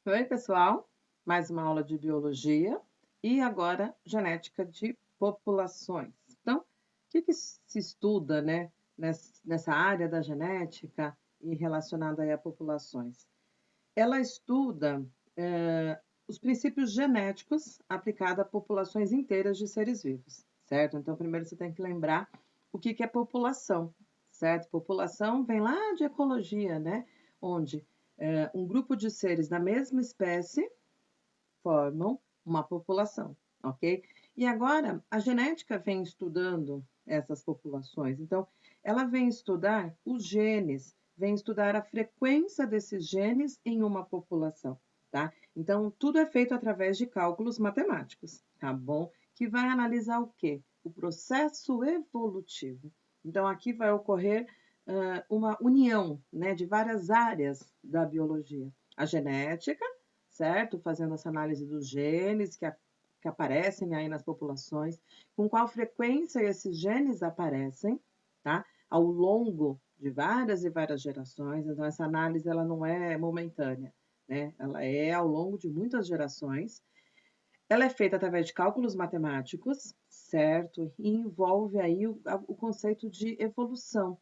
Oi, pessoal. Mais uma aula de biologia e agora genética de populações. Então, o que se estuda, né, nessa área da genética e relacionada aí a populações? Ela estuda os princípios genéticos aplicados a populações inteiras de seres vivos, certo? Então, primeiro você tem que lembrar o que é população, certo? População vem lá de ecologia, né? Onde um grupo de seres da mesma espécie formam uma população, ok? E agora a genética vem estudando essas populações. Então, ela vem estudar os genes, vem estudar a frequência desses genes em uma população, tá? Então, tudo é feito através de cálculos matemáticos, tá bom? Que vai analisar o quê? O processo evolutivo. Então, aqui vai ocorrer uma união, né, de várias áreas da biologia. A genética, certo? Fazendo essa análise dos genes que aparecem aí nas populações, com qual frequência esses genes aparecem, tá? Ao longo de várias e várias gerações. Então, essa análise ela não é momentânea, né? Ela é ao longo de muitas gerações. Ela é feita através de cálculos matemáticos, certo? E envolve aí o conceito de evolução.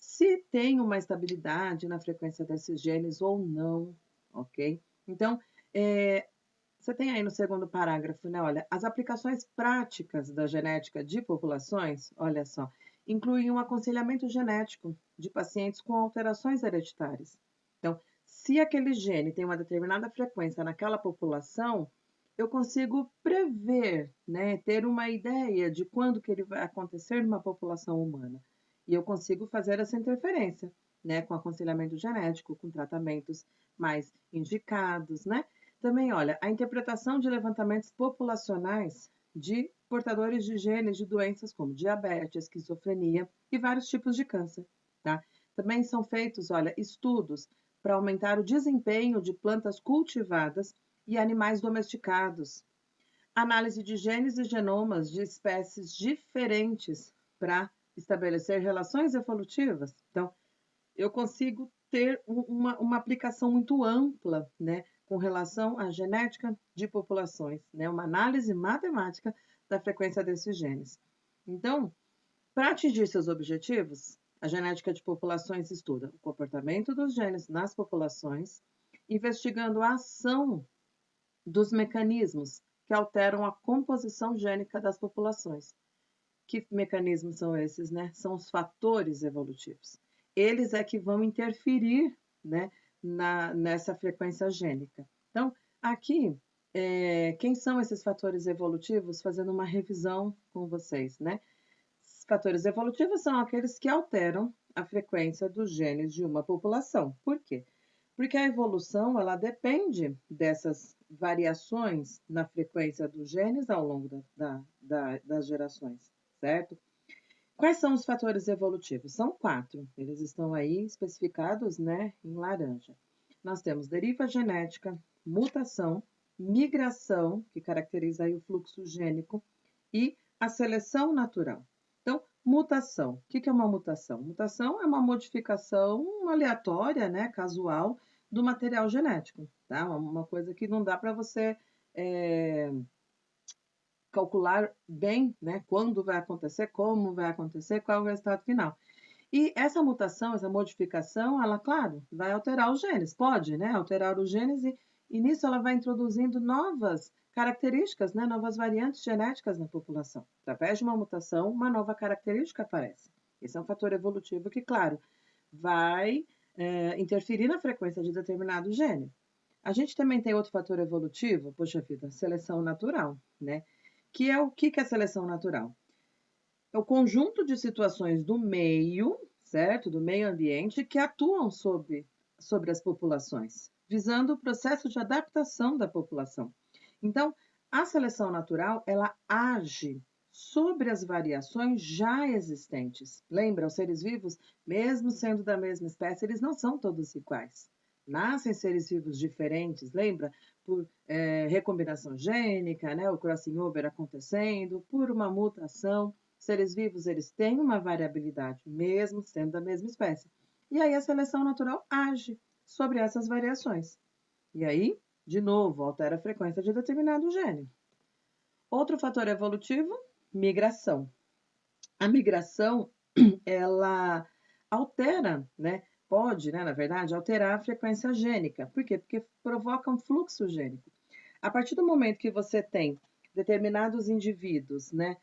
Se tem uma estabilidade na frequência desses genes ou não, ok? Então, você tem aí no segundo parágrafo, né? Olha, as aplicações práticas da genética de populações, olha só, incluem um aconselhamento genético de pacientes com alterações hereditárias. Então, se aquele gene tem uma determinada frequência naquela população, eu consigo prever, né, ter uma ideia de quando que ele vai acontecer numa população humana. E eu consigo fazer essa interferência, né, com aconselhamento genético, com tratamentos mais indicados, né? Também, olha, a interpretação de levantamentos populacionais de portadores de genes de doenças como diabetes, esquizofrenia e vários tipos de câncer, tá? Também são feitos, olha, estudos para aumentar o desempenho de plantas cultivadas e animais domesticados. Análise de genes e genomas de espécies diferentes para estabelecer relações evolutivas. Então, eu consigo ter uma aplicação muito ampla, né, com relação à genética de populações, né, uma análise matemática da frequência desses genes. Então, para atingir seus objetivos, a genética de populações estuda o comportamento dos genes nas populações, investigando a ação dos mecanismos que alteram a composição gênica das populações. Que mecanismos são esses, né? São os fatores evolutivos. Eles é que vão interferir, né, nessa frequência gênica. Então, aqui, quem são esses fatores evolutivos? Fazendo uma revisão com vocês, né? Os fatores evolutivos são aqueles que alteram a frequência dos genes de uma população. Por quê? Porque a evolução, ela depende dessas variações na frequência dos genes ao longo das gerações, certo? Quais são os fatores evolutivos? São 4. Eles estão aí especificados, né, em laranja. Nós temos deriva genética, mutação, migração, que caracteriza aí o fluxo gênico, e a seleção natural. Então, mutação. O que é uma mutação? Mutação é uma modificação aleatória, né, casual, do material genético, tá? Uma coisa que não dá para você calcular bem, né, quando vai acontecer, como vai acontecer, qual é o resultado final. E essa mutação, essa modificação, ela, claro, vai alterar os genes, pode, né, alterar os genes e nisso ela vai introduzindo novas características, né, novas variantes genéticas na população. Através de uma mutação, uma nova característica aparece. Esse é um fator evolutivo que, claro, vai interferir na frequência de determinado gene. A gente também tem outro fator evolutivo, poxa vida, seleção natural, né? Que é o que é seleção natural? É o conjunto de situações do meio, certo? Do meio ambiente, que atuam sobre as populações, visando o processo de adaptação da população. Então, a seleção natural, ela age sobre as variações já existentes. Lembra, os seres vivos, mesmo sendo da mesma espécie, eles não são todos iguais. Nascem seres vivos diferentes, lembra? Por recombinação gênica, né? O crossing over acontecendo, por uma mutação. Seres vivos, eles têm uma variabilidade, mesmo sendo da mesma espécie. E aí a seleção natural age sobre essas variações. E aí de novo, altera a frequência de determinado gene. Outro fator evolutivo, migração. A migração, ela altera, né? Pode, né, na verdade, alterar a frequência gênica. Por quê? Porque provoca um fluxo gênico. A partir do momento que você tem determinados indivíduos, né,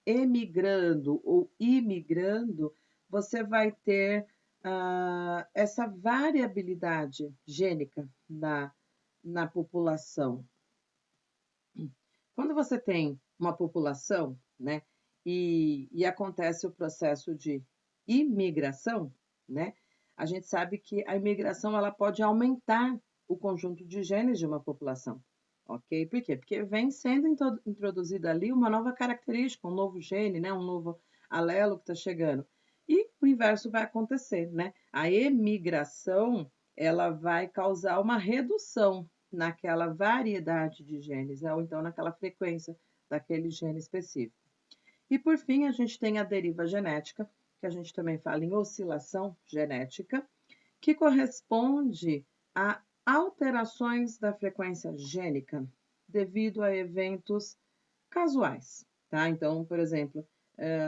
emigrando ou imigrando, você vai ter essa variabilidade gênica na população. Quando você tem uma população, né, e acontece o processo de imigração, né, a gente sabe que a imigração ela pode aumentar o conjunto de genes de uma população, ok? Por quê? Porque vem sendo introduzida ali uma nova característica, um novo gene, né, um novo alelo que está chegando. E o inverso vai acontecer, né? A emigração ela vai causar uma redução naquela variedade de genes, né? Ou então naquela frequência daquele gene específico. E por fim, a gente tem a deriva genética, que a gente também fala em oscilação genética, que corresponde a alterações da frequência gênica devido a eventos casuais, tá? Então, por exemplo,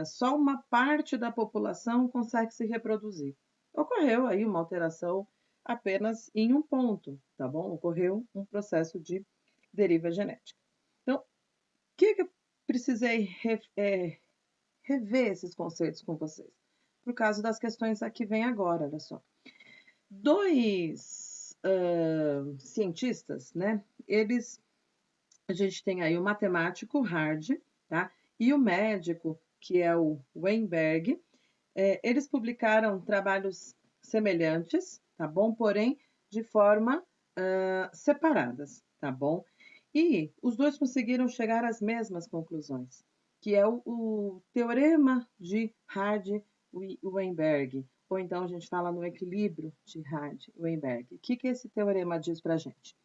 só uma parte da população consegue se reproduzir. Ocorreu aí uma alteração apenas em um ponto, tá bom? Ocorreu um processo de deriva genética. Então, o que eu precisei rever esses conceitos com vocês? Por causa das questões que vem agora, olha só. Dois cientistas, né? A gente tem aí o matemático Hard, tá? E o médico, que é o Weinberg. Eles publicaram trabalhos semelhantes, tá bom? Porém, de forma separadas, tá bom? E os dois conseguiram chegar às mesmas conclusões, que é o teorema de Hardy-Weinberg, ou então a gente fala no equilíbrio de Hardy-Weinberg. O que esse teorema diz para a gente?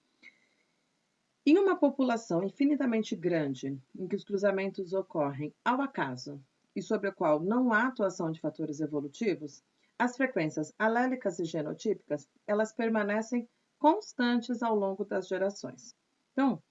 Em uma população infinitamente grande, em que os cruzamentos ocorrem ao acaso e sobre a qual não há atuação de fatores evolutivos, as frequências alélicas e genotípicas, elas permanecem constantes ao longo das gerações. Então,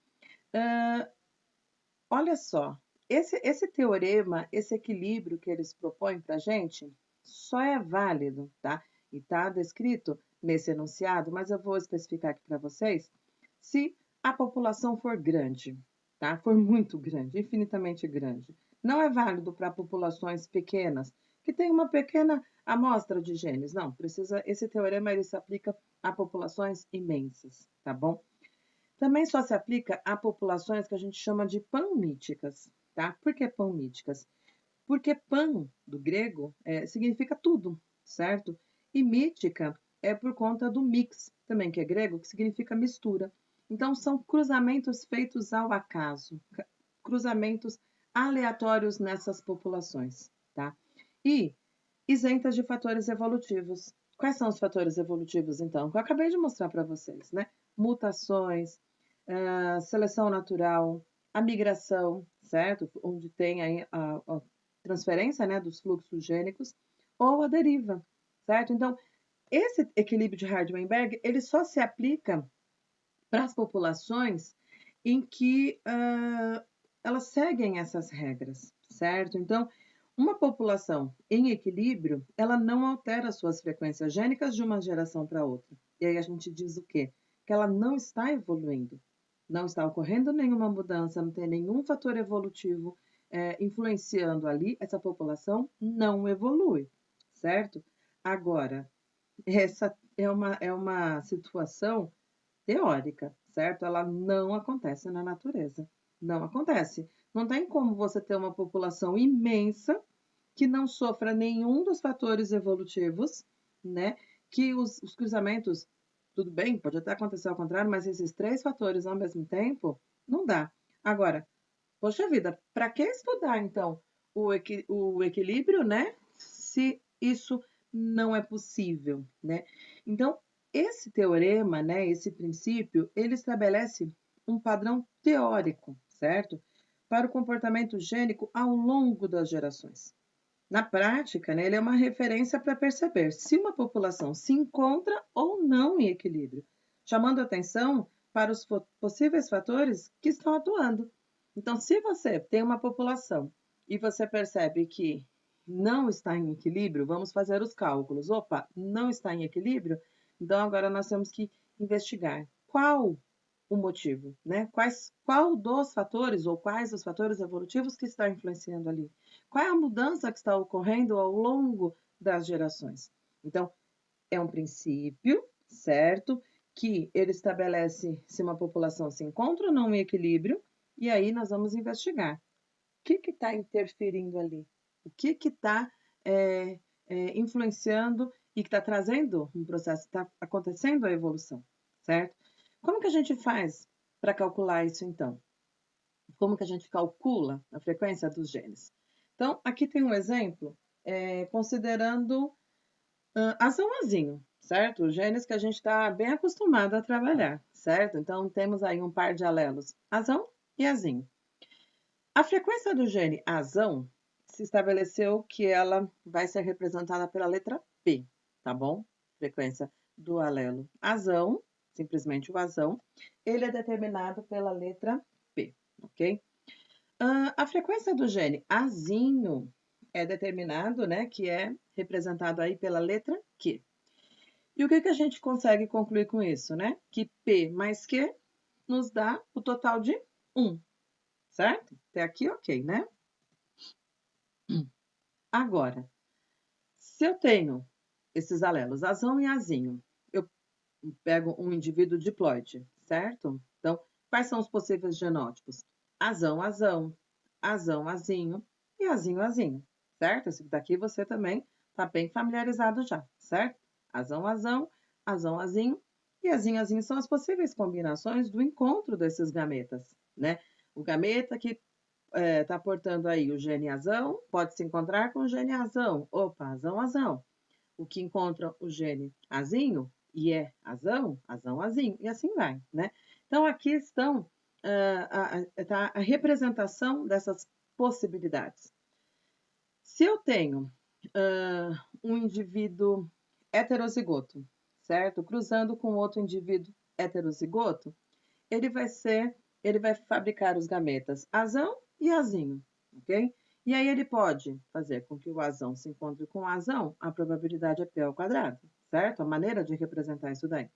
olha só, esse teorema, esse equilíbrio que eles propõem para a gente, só é válido, tá? E está descrito nesse enunciado, mas eu vou especificar aqui para vocês, se a população for grande, tá? For muito grande, infinitamente grande. Não é válido para populações pequenas, que tem uma pequena amostra de genes. Não, precisa, esse teorema ele se aplica a populações imensas, tá bom? Também só se aplica a populações que a gente chama de panmíticas, tá? Por que panmíticas? Porque pan, do grego, significa tudo, certo? E mítica é por conta do mix, também que é grego, que significa mistura. Então, são cruzamentos feitos ao acaso, cruzamentos aleatórios nessas populações, tá? E isentas de fatores evolutivos. Quais são os fatores evolutivos, então? Que eu acabei de mostrar para vocês, né? Mutações, seleção natural, a migração, certo? Onde tem aí a transferência, né, dos fluxos gênicos, ou a deriva, certo? Então, esse equilíbrio de Hardy-Weinberg, ele só se aplica para as populações em que elas seguem essas regras, certo? Então, uma população em equilíbrio, ela não altera suas frequências gênicas de uma geração para outra. E aí a gente diz o quê? Que ela não está evoluindo, não está ocorrendo nenhuma mudança, não tem nenhum fator evolutivo influenciando ali, essa população não evolui, certo? Agora, essa é uma situação teórica, certo? Ela não acontece na natureza. Não acontece. Não tem como você ter uma população imensa que não sofra nenhum dos fatores evolutivos, né? Que os cruzamentos, tudo bem, pode até acontecer ao contrário, mas esses três fatores ao mesmo tempo, não dá. Agora, poxa vida, para que estudar então o equilíbrio, né? Se isso não é possível, né? Então, esse teorema, né, esse princípio, ele estabelece um padrão teórico, certo? Para o comportamento gênico ao longo das gerações. Na prática, né, ele é uma referência para perceber se uma população se encontra ou não em equilíbrio, chamando atenção para os possíveis fatores que estão atuando. Então, se você tem uma população e você percebe que não está em equilíbrio, vamos fazer os cálculos. Opa, não está em equilíbrio? Então, agora nós temos que investigar qual o motivo, né? Qual dos fatores ou quais os fatores evolutivos que está influenciando ali? Qual é a mudança que está ocorrendo ao longo das gerações? Então, é um princípio, certo? Que ele estabelece se uma população se encontra ou não em equilíbrio, e aí nós vamos investigar. O que está interferindo ali? O que está influenciando e que está trazendo um processo, está acontecendo a evolução, certo? Como que a gente faz para calcular isso, então? Como que a gente calcula a frequência dos genes? Então, aqui tem um exemplo, considerando azão-azinho, certo? Os genes que a gente está bem acostumado a trabalhar, certo? Então, temos aí um par de alelos, azão e azinho. A frequência do gene azão se estabeleceu que ela vai ser representada pela letra P, tá bom? Frequência do alelo azão, simplesmente o azão, ele é determinado pela letra P, ok? A frequência do gene azinho é determinado, né, que é representado aí pela letra Q. E o que a gente consegue concluir com isso, né? Que P mais Q nos dá o total de 1, certo? Até aqui, ok, né? Agora, se eu tenho esses alelos, azão e azinho, eu pego um indivíduo diploide, certo? Então, quais são os possíveis genótipos? Azão, azão, azão, azinho e azinho, azinho, certo? Esse daqui você também está bem familiarizado já, certo? Azão, azão, azão, azinho e azinho, azinho são as possíveis combinações do encontro desses gametas, né? O gameta que está portando aí o gene azão, pode se encontrar com o gene azão. Opa, azão, azão. O que encontra o gene azinho e é azão, azão, azinho, e assim vai, né? Então, aqui estão tá a representação dessas possibilidades. Se eu tenho um indivíduo heterozigoto, certo? Cruzando com outro indivíduo heterozigoto, ele vai fabricar os gametas azão e azinho, ok? E aí ele pode fazer com que o azão se encontre com o azão, a probabilidade é P ao quadrado, certo? A maneira de representar isso daí.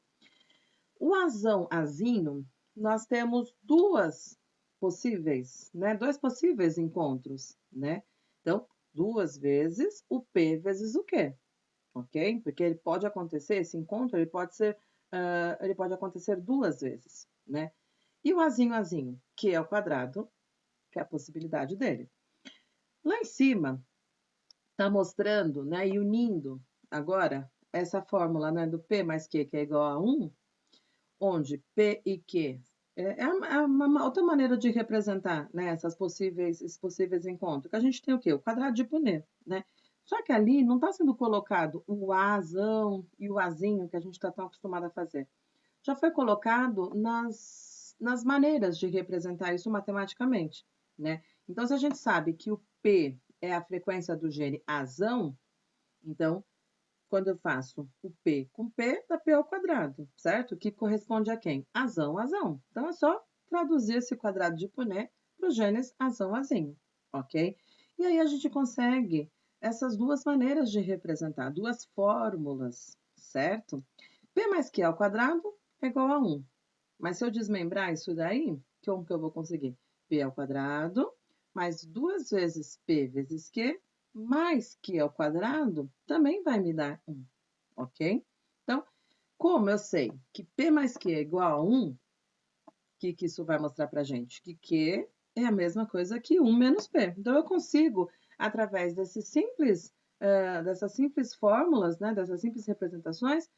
O azão azinho, nós temos dois possíveis encontros, né? Então, 2 vezes o P vezes o Q, ok? Porque ele pode acontecer, esse encontro, ele pode acontecer 2 vezes, né? E o azinho, que é o quadrado, que é a possibilidade dele. Lá em cima, está mostrando, né, e unindo agora essa fórmula, né, do P mais Q, que é igual a 1, onde P e Q é uma outra maneira de representar, né, esses possíveis encontros. Que a gente tem o quê? O quadrado de Punnett, né? Só que ali não está sendo colocado o azão e o azinho que a gente está tão acostumado a fazer. Já foi colocado nas maneiras de representar isso matematicamente, né? Então, se a gente sabe que o P é a frequência do gene azão, então, quando eu faço o P com P, dá P ao quadrado, certo? Que corresponde a quem? Azão, azão. Então, é só traduzir esse quadrado de Punnett para os genes azão, azinho, ok? E aí a gente consegue essas duas maneiras de representar, duas fórmulas, certo? P mais Q ao quadrado é igual a 1. Mas se eu desmembrar isso daí, como que eu vou conseguir? P ao quadrado mais 2 vezes P vezes Q mais Q ao quadrado também vai me dar 1, ok? Então, como eu sei que P mais Q é igual a 1, o que isso vai mostrar para a gente? Que Q é a mesma coisa que 1 menos P. Então, eu consigo, através dessas simples fórmulas, né, dessas simples representações,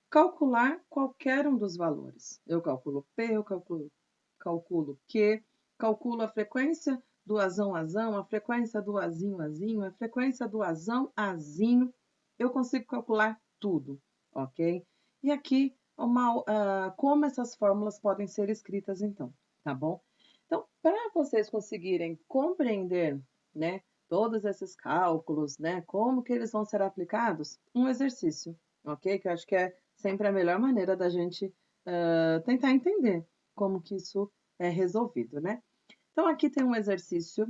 calcular qualquer um dos valores. Eu calculo P, eu calculo Q, calculo a frequência do azão-azão, a frequência do azinho-azinho, a frequência do azão-azinho. Eu consigo calcular tudo, ok? E aqui, como essas fórmulas podem ser escritas, então, tá bom? Então, para vocês conseguirem compreender, né, todos esses cálculos, né, como que eles vão ser aplicados, um exercício, ok? Que eu acho que é sempre a melhor maneira da gente tentar entender como que isso é resolvido, né? Então, aqui tem um exercício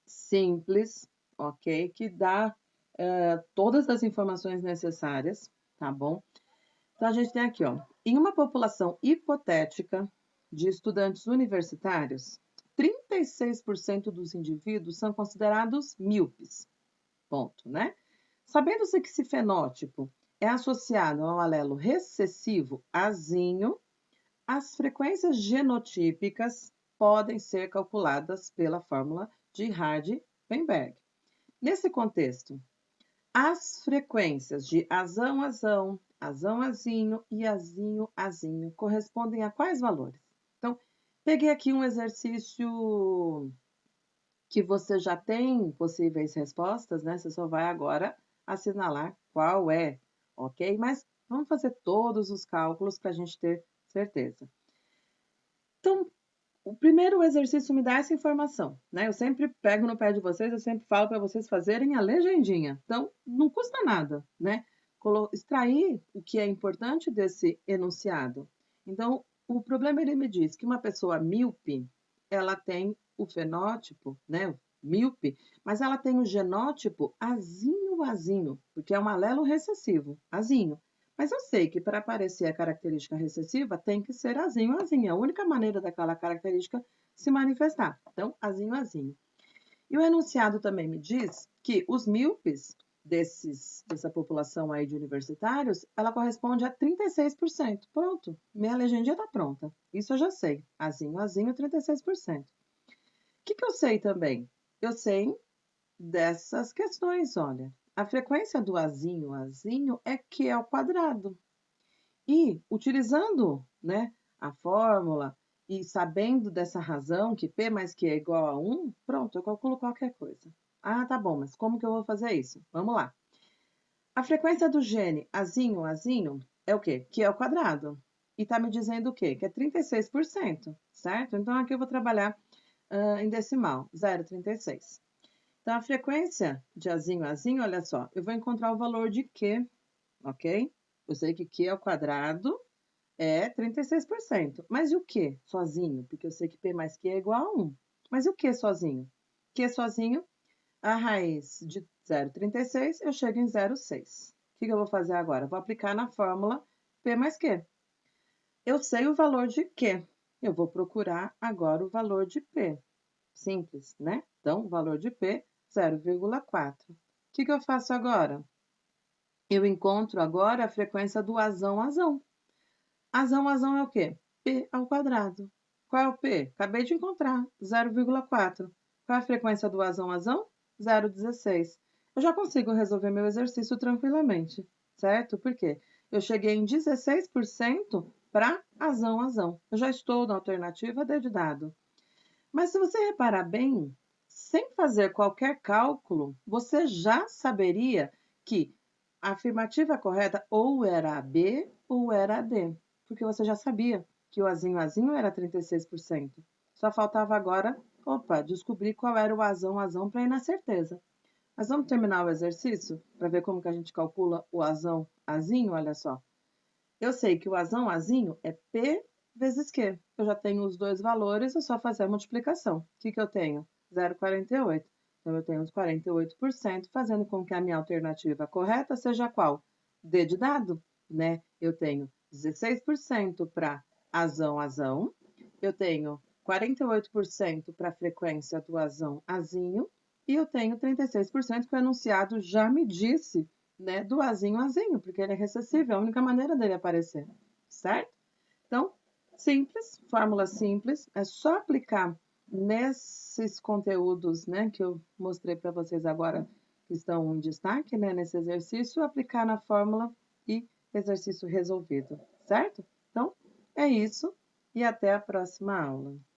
simples, ok? Que dá todas as informações necessárias, tá bom? Então, a gente tem aqui, ó, em uma população hipotética de estudantes universitários, 36% dos indivíduos são considerados míopes, ponto, né? Sabendo-se que esse fenótipo é associado ao alelo recessivo azinho, as frequências genotípicas podem ser calculadas pela fórmula de Hardy-Weinberg. Nesse contexto, as frequências de azão-azão, azão-azinho e azinho-azinho correspondem a quais valores? Então, peguei aqui um exercício que você já tem possíveis respostas, né? Você só vai agora assinalar qual é, ok? Mas vamos fazer todos os cálculos para a gente ter certeza. Então, o primeiro exercício me dá essa informação, né? Eu sempre pego no pé de vocês, eu sempre falo para vocês fazerem a legendinha. Então, não custa nada, né? Extrair o que é importante desse enunciado. Então, o problema ele me diz que uma pessoa míope, ela tem o fenótipo, né? Míope, mas ela tem o genótipo azinho-azinho, porque é um alelo recessivo, azinho. Mas eu sei que para aparecer a característica recessiva tem que ser azinho-azinho. É a única maneira daquela característica se manifestar. Então, azinho-azinho. E o enunciado também me diz que os míopes dessa população aí de universitários, ela corresponde a 36%. Pronto, minha legendinha está pronta. Isso eu já sei. Azinho-azinho, 36%. O que eu sei também? Eu sei dessas questões, olha. A frequência do azinho é Q ao quadrado. E utilizando, né, a fórmula e sabendo dessa razão que P mais Q é igual a 1, pronto, eu calculo qualquer coisa. Ah, tá bom, mas como que eu vou fazer isso? Vamos lá. A frequência do gene azinho é o quê? Q ao quadrado. E tá me dizendo o quê? Que é 36%, certo? Então, aqui eu vou trabalhar em decimal, 0,36. Então, a frequência de azinho, olha só, eu vou encontrar o valor de Q, ok? Eu sei que Q ao quadrado é 36%. Mas e o Q sozinho? Porque eu sei que P mais Q é igual a 1. Mas e o Q sozinho? Q sozinho, a raiz de 0,36, eu chego em 0,6. O que eu vou fazer agora? Vou aplicar na fórmula P mais Q. Eu sei o valor de Q. Eu vou procurar agora o valor de P. Simples, né? Então, o valor de P, 0,4. O que eu faço agora? Eu encontro agora a frequência do azão-azão. Azão é o quê? P ao quadrado. Qual é o P? Acabei de encontrar, 0,4. Qual é a frequência do azão? 0,16. Eu já consigo resolver meu exercício tranquilamente, certo? Por quê? Eu cheguei em 16% para azão. Eu já estou na alternativa D de dado. Mas se você reparar bem, sem fazer qualquer cálculo, você já saberia que a afirmativa correta ou era a B ou era a D, porque você já sabia que o azinho era 36%. Só faltava agora, descobrir qual era o azão para ir na certeza. Mas vamos terminar o exercício para ver como que a gente calcula o azinho, olha só. Eu sei que o azinho é P vezes Q. Eu já tenho os dois valores, é só fazer a multiplicação. O que eu tenho? 0,48. Então, eu tenho os 48%, fazendo com que a minha alternativa correta seja qual? D de dado, né? Eu tenho 16% para azão. Eu tenho 48% para a frequência do azinho. E eu tenho 36% que o enunciado já me disse, né, do azinho, porque ele é recessivo, é a única maneira dele aparecer, certo? Então, simples, fórmula simples, é só aplicar nesses conteúdos, né, que eu mostrei para vocês agora, que estão em destaque, né, nesse exercício, aplicar na fórmula e exercício resolvido, certo? Então, é isso e até a próxima aula.